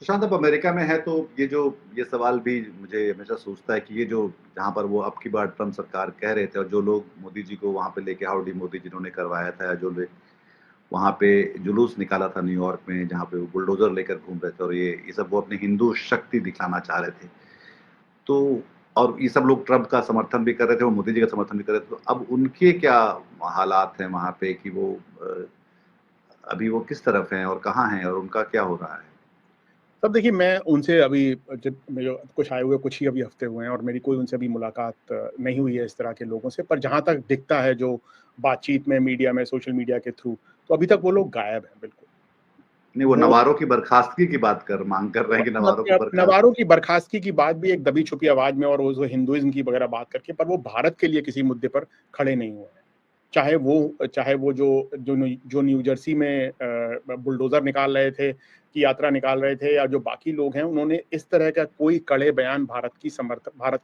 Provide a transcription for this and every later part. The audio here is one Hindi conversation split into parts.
सुशांत अब अमेरिका में है तो ये सवाल भी मुझे हमेशा सोचता है कि ये जो जहाँ पर वो अब की बार ट्रम्प सरकार कह रहे थे और जो लोग मोदी जी को वहाँ पे लेके हाउडी मोदी जिन्होंने करवाया था, जो लोग वहाँ पे जुलूस निकाला था न्यूयॉर्क में जहाँ पे वो बुलडोज़र लेकर घूम रहे थे और ये सब वो अपनी हिंदू शक्ति दिखाना चाह रहे थे। तो और ये सब लोग ट्रम्प का समर्थन भी कर रहे थे, वो मोदी जी का समर्थन भी कर रहे थे। तो अब उनके क्या हालात हैं वहाँ पे कि वो अभी वो किस तरफ हैं और कहाँ हैं और उनका क्या हो रहा है? तब देखिए, मैं उनसे अभी जब मेरे कुछ आए हुए कुछ ही अभी हफ्ते हुए हैं और मेरी कोई उनसे अभी मुलाकात नहीं हुई है इस तरह के लोगों से। पर जहाँ तक दिखता है जो बातचीत में मीडिया में, सोशल मीडिया के थ्रू, तो अभी तक वो लोग गायब हैं बिल्कुल। नहीं, वो वो नवारो की बर्खास्तगी की माँग कर रहे हैं कि नवारो को बर्खास्त। नवारो की बर्खास्तगी की बात भी एक दबी-छुपी आवाज़ में और वो हिंदुइज़्म की वगैरह बात करके, पर वो भारत के लिए किसी मुद्दे पर खड़े नहीं हुए हैं। चाहे वो जो न्यू जर्सी में बुलडोज़र निकाल रहे थे, की यात्रा निकाल रहे थे, या जो बाकी लोग हैं, उन्होंने इस तरह का कोई कड़े बयान भारत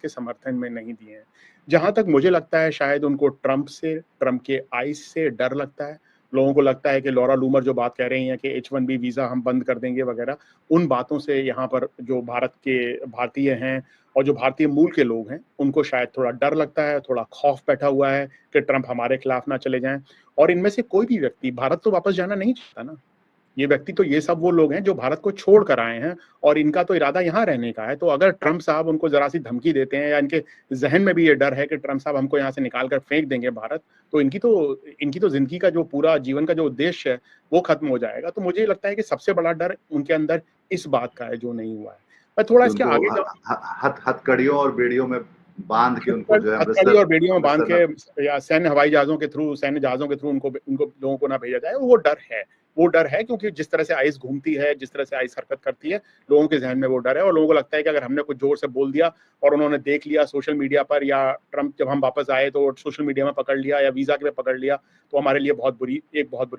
के समर्थन में नहीं दिए हैं। जहाँ तक मुझे लगता है, शायद उनको ट्रम्प के आइस से डर लगता है। लोगों को लगता है कि लॉरा लूमर जो बात कह रही हैं कि H-1B वीज़ा हम बंद कर देंगे वगैरह, उन बातों से यहाँ पर जो भारतीय हैं और जो भारतीय मूल के लोग हैं, उनको शायद थोड़ा डर लगता है, थोड़ा खौफ बैठा हुआ है कि ट्रम्प हमारे खिलाफ ना चले जाएँ। और इनमें से कोई भी व्यक्ति भारत तो वापस जाना नहीं चाहता ना। ये सब वो लोग हैं जो भारत को छोड़ कर आए हैं और इनका तो इरादा यहाँ रहने का है। तो अगर ट्रम्प साहब उनको ज़रा-सी धमकी देते हैं, या इनके ज़हन में भी ये डर है कि ट्रम्प साहब हमको यहाँ से निकाल कर फेंक देंगे भारत, तो इनकी तो ज़िंदगी का जो पूरा जीवन का जो उद्देश्य है, वो खत्म हो जाएगा। तो मुझे लगता है कि सबसे बड़ा डर उनके अंदर इस बात का है जो नहीं हुआ है। मैं थोड़ा कि इसके उनको आगे ह जाऊँ। ह हथ हथकड़ियों और बेड़ियों में बाँध के उनको जो है हथकड़ी और बेड़ियों में बांध अमृतसर में। के या सैन्य जहाज़ों के थ्रू उनको उनको लोगों को ना भेजा जाए, वो डर है। वो डर है क्योंकि जिस तरह से आइस घूमती है, जिस तरह से आइस हरकत करती है, लोगों के ज़हन में वो डर है और लोगों को लगता है कि अगर हमने कुछ ज़ोर से बोल दिया और उन्होंने देख लिया सोशल मीडिया पर, या ट्रम्प जब हम वापस आए तो सोशल मीडिया में पकड़ लिया या वीज़ा के पे पकड़ लिया, तो हमारे लिए बहुत बुरी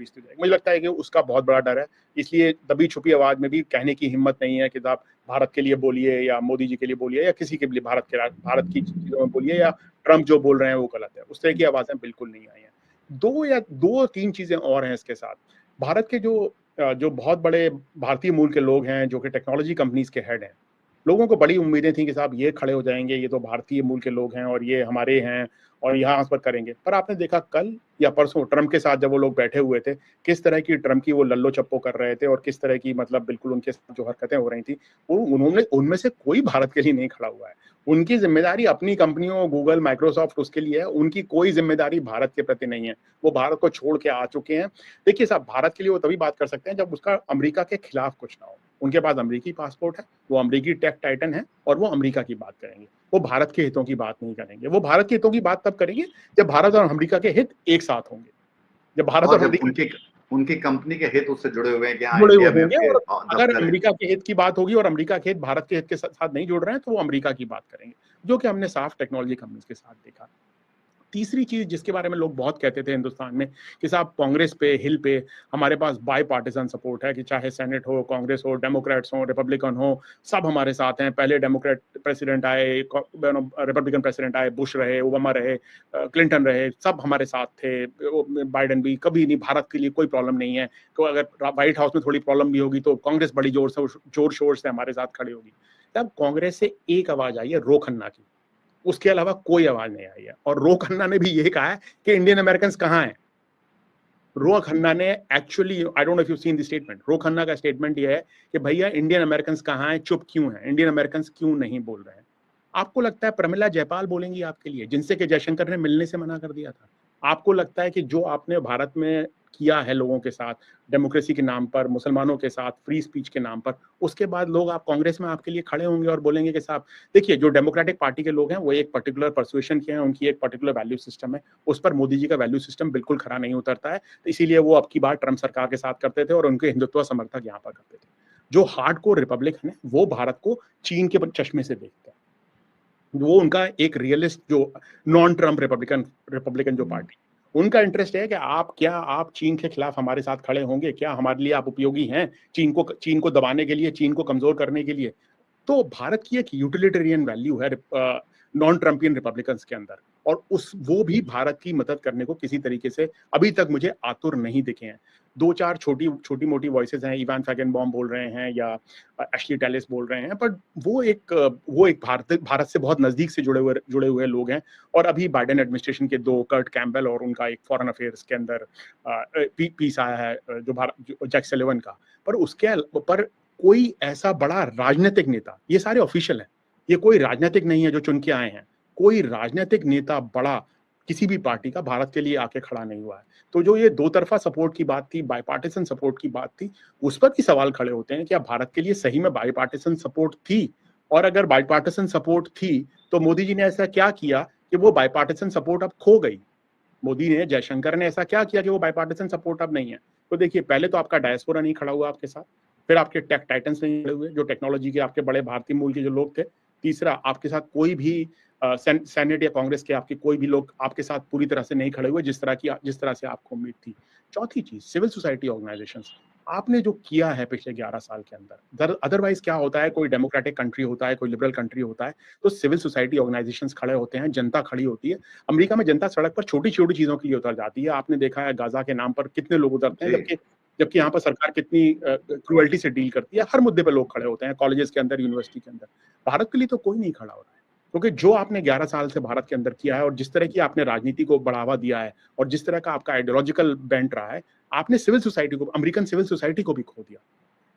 स्थिति है। मुझे लगता है कि उसका बहुत बड़ा डर है। इसलिए दबी-छुपी आवाज़ में भी कहने की हिम्मत नहीं है कि आप भारत के लिए बोलिए या मोदी जी के लिए बोलिए या किसी के लिए भारत की चीज़ों में बोलिए, या ट्रम्प जो बोल रहे हैं वो गलत है। उस तरह की आवाज़ें बिल्कुल नहीं आई हैं। 2 3 चीज़ें और हैं इसके साथ। भारत के जो बहुत बड़े भारतीय मूल के लोग हैं, जो कि टेक्नोलॉजी कंपनीज़ के हेड हैं, लोगों को बड़ी उम्मीदें थी कि साहब ये खड़े हो जाएँगे, ये तो भारतीय मूल के लोग हैं और ये हमारे हैं और यहाँ पर करेंगे। पर आपने देखा कल या परसों ट्रम्प के साथ जब वो लोग बैठे हुए थे, किस तरह की ट्रम्प की वो लल्लो-चप्पो कर रहे थे और किस तरह की मतलब बिल्कुल उनके साथ जो हरकतें हो रही थी, वो उन्होंने उनमें से कोई भारत के लिए नहीं खड़ा हुआ है। उनकी ज़िम्मेदारी अपनी कंपनियों गूगल, माइक्रोसॉफ्ट उसके लिए है, उनकी कोई ज़िम्मेदारी भारत के प्रति नहीं है। वो भारत को छोड़ के आ चुके हैं। देखिए साहब, भारत के लिए वो तभी बात कर सकते हैं जब उसका अमेरिका के खिलाफ कुछ ना हो। उनके पास अमेरिकी पासपोर्ट है, वो अमेरिकी टेक टाइटन है और वो अमेरिका की बात करेंगे। वो भारत के हितों की बात नहीं करेंगे। वो भारत के हितों की बात तब करेंगे जब भारत और अमेरिका के हित एक साथ होंगे। जब भारत और और जब अमेरिका उनकी कंपनी के हित उससे जुड़े हुए हैं कि हाँ, जुड़े हुए इंडिया में होंगे, उनके और अगर दफ्तर है। अमेरिका के हित की बात होगी और अमेरिका के हित भारत के हित के साथ नहीं जुड़ रहे हैं, तो वो अमेरिका की बात करेंगे, जो कि हमने साफ टेक्नोलॉजी कंपनीज के साथ देखा। तीसरी चीज़ जिसके बारे में लोग बहुत कहते थे हिंदुस्तान में कि साहब कांग्रेस पे, हिल पे हमारे पास बाई पार्टिसन सपोर्ट है, कि चाहे सेनेट हो, कांग्रेस हो, डेमोक्रेट्स हो, रिपब्लिकन हो, सब हमारे साथ हैं। पहले डेमोक्रेट प्रेसिडेंट आए, रिपब्लिकन प्रेसिडेंट आए, बुश रहे, ओबामा रहे, क्लिंटन रहे, सब हमारे साथ थे। बाइडेन भी, कभी नहीं, भारत के लिए कोई प्रॉब्लम नहीं है। तो अगर व्हाइट हाउस में थोड़ी प्रॉब्लम भी होगी तो कांग्रेस बड़ी जोर शोर से हमारे साथ खड़ी होगी। तब कांग्रेस से एक आवाज आई है रो खन्ना की, उसके अलावा कोई आवाज नहीं आई है। और रो खन्ना ने भी ये कहा है कि इंडियन अमेरिकन कहाँ हैं। रो खन्ना ने actually, I don't know if you seen the statement, Ro Khanna का स्टेटमेंट ये है कि भैया इंडियन अमेरिकन कहाँ हैं, चुप क्यों हैं, इंडियन अमेरिकन क्यों नहीं बोल रहे हैं। आपको लगता है प्रमिला जयपाल बोलेंगी आपके लिए, जिनसे कि जयशंकर ने मिलने से मना कर दिया था? आपको लगता है कि जो आपने भारत में किया है लोगों के साथ, डेमोक्रेसी के नाम पर, मुसलमानों के साथ, फ्री स्पीच के नाम पर, उसके बाद लोग आप कांग्रेस में आपके लिए खड़े होंगे और बोलेंगे कि साहब देखिए, जो डेमोक्रेटिक पार्टी के लोग हैं वो एक पर्टिकुलर परसुएशन के हैं, उनकी एक पर्टिकुलर वैल्यू सिस्टम है, उस पर मोदी जी का वैल्यू सिस्टम बिल्कुल खरा नहीं उतरता है। तो इसीलिए वो अब की बार ट्रम्प सरकार के साथ करते थे और उनके हिंदुत्व समर्थक यहाँ पर करते थे। जो हार्डकोर रिपब्लिकन है वो भारत को चीन के चश्मे से देखते हैं। वो उनका एक रियलिस्ट जो नॉन ट्रम्प रिपब्लिकन रिपब्लिकन जो हुँ। पार्टी, उनका इंटरेस्ट है कि आप चीन के खिलाफ हमारे साथ खड़े होंगे, क्या हमारे लिए आप उपयोगी हैं, चीन को दबाने के लिए, चीन को कमजोर करने के लिए। तो भारत की एक यूटिलिटेरियन वैल्यू है नॉन ट्रम्पियन रिपब्लिकन्स के अंदर, और उस वो भी भारत की मदद करने को किसी तरीके से अभी तक मुझे आतुर नहीं दिखे हैं। 2-4 छोटी-मोटी वॉइसेस हैं, इवान फैगनबॉम बोल रहे हैं या एशली टेलिस बोल रहे हैं, बट वो एक भारत से बहुत नजदीक से जुड़े हुए लोग हैं। और अभी बाइडेन एडमिनिस्ट्रेशन के 2 कर्ट कैम्पबेल और उनका एक फॉरेन अफेयर्स के अंदर पीस आया है जो जैक सलिवन का। पर कोई ऐसा बड़ा राजनीतिक नेता, ये सारे ऑफिशियल हैं, ये कोई राजनीतिक नहीं है जो चुन के आए हैं, कोई राजनीतिक नेता बड़ा किसी भी पार्टी का भारत के लिए आके खड़ा नहीं हुआ है। तो जो ये दो तरफा सपोर्ट की बात थी, बाईपार्टिसन सपोर्ट की बात थी, उस पर भी सवाल खड़े होते हैं कि अब भारत के लिए सही में बाईपार्टिसन सपोर्ट थी? और अगर बाईपार्टिसन सपोर्ट थी, तो मोदी जी ने ऐसा क्या किया कि वो बाईपार्टिसन सपोर्ट अब खो गई? मोदी ने, जयशंकर ने ऐसा क्या किया कि वो बाईपार्टिसन सपोर्ट अब नहीं है? तो देखिए, पहले तो आपका डायस्पोरा नहीं खड़ा हुआ आपके साथ, फिर आपके टेक टाइटन्स नहीं खड़े हुए, जो टेक्नोलॉजी के आपके बड़े भारतीय मूल के जो लोग थे। तीसरा, आपके साथ कोई भी सेनेट या कांग्रेस के आपके कोई भी लोग आपके साथ पूरी तरह से नहीं खड़े हुए जिस तरह से आपको उम्मीद थी। चौथी चीज, सिविल सोसाइटी ऑर्गेनाइजेशंस। आपने जो किया है पिछले 11 साल के अंदर, अदरवाइज क्या होता है, कोई डेमोक्रेटिक कंट्री होता है, कोई लिबरल कंट्री होता है, तो सिविल सोसाइटी ऑर्गेनाइजेशंस खड़े होते हैं, जनता खड़ी होती है। अमेरिका में जनता सड़क पर छोटी-छोटी चीजों के लिए उतर जाती है। आपने देखा है गाजा के नाम पर कितने लोग उतरते हैं, जबकि यहाँ पर सरकार कितनी क्रूअल्टी से डील करती है। हर मुद्दे पर लोग खड़े होते हैं, कॉलेजेस के अंदर, यूनिवर्सिटी के अंदर। भारत के लिए तो कोई नहीं खड़ा हो रहा है, क्योंकि जो आपने 11 साल से भारत के अंदर किया है और जिस तरह की आपने राजनीति को बढ़ावा दिया है और जिस तरह का आपका आइडियोलॉजिकल बेंट रहा है, आपने सिविल सोसाइटी को, अमेरिकन सिविल सोसाइटी को भी खो दिया।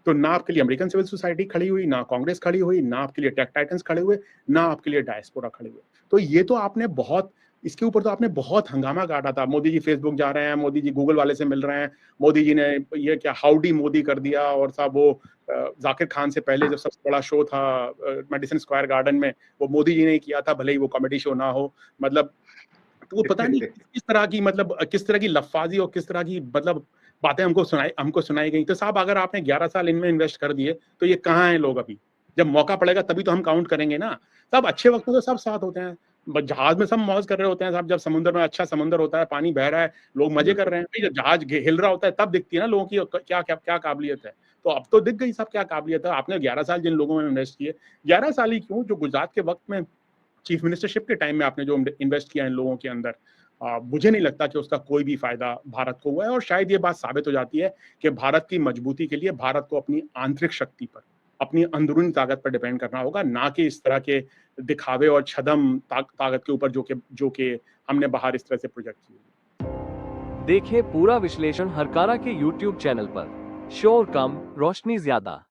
तो ना आपके लिए अमेरिकन सिविल सोसाइटी खड़ी हुई, ना कांग्रेस खड़ी हुई, ना आपके लिए टेक टाइटन्स खड़े हुए, ना आपके लिए डायस्पोरा खड़े हुए। तो ये तो आपने बहुत, इसके ऊपर तो आपने बहुत हंगामा काटा था। मोदी जी फेसबुक जा रहे हैं, मोदी जी गूगल वाले से मिल रहे हैं, मोदी जी ने ये क्या हाउडी मोदी कर दिया। और साहब वो जाकिर खान से पहले जो सबसे बड़ा शो था मेडिसन स्क्वायर गार्डन में, वो मोदी जी ने किया था, भले ही वो कॉमेडी शो ना हो। मतलब तो वो पता नहीं किस तरह की लफ्फाजी और किस तरह की मतलब बातें हमको सुनाई गई। तो साहब, अगर आपने 11 साल इनमें इन्वेस्ट कर दिए, तो ये कहाँ हैं लोग अभी? जब मौका पड़ेगा तभी तो हम काउंट करेंगे ना। सब अच्छे वक्त में तो सब साथ होते हैं, जहाज में सब मौज कर रहे होते हैं साहब। जब समुद्र में अच्छा समुद्र होता है, पानी बह रहा है, लोग मजे कर रहे हैं, जब जहाज हिल रहा होता है तब दिखती है ना लोगों की क्या क्या क्या काबिलियत है। तो अब तो दिख गई सब क्या काबिलियत है। आपने 11 साल जिन लोगों में इन्वेस्ट किए, 11 साल ही क्यों, जो गुजरात के वक्त में चीफ मिनिस्टरशिप के टाइम में आपने जो इन्वेस्ट किया इन लोगों के अंदर, मुझे नहीं लगता कि उसका कोई भी फायदा भारत को हुआ है। और शायद ये बात साबित हो जाती है कि भारत की मजबूती के लिए भारत को अपनी आंतरिक शक्ति पर, अपनी अंदरूनी ताकत पर डिपेंड करना होगा, ना कि इस तरह के दिखावे और छदम ताकत के ऊपर जो कि हमने बाहर इस तरह से प्रोजेक्ट की। देखिए पूरा विश्लेषण हरकारा के YouTube चैनल पर। शोर कम, रोशनी ज्यादा।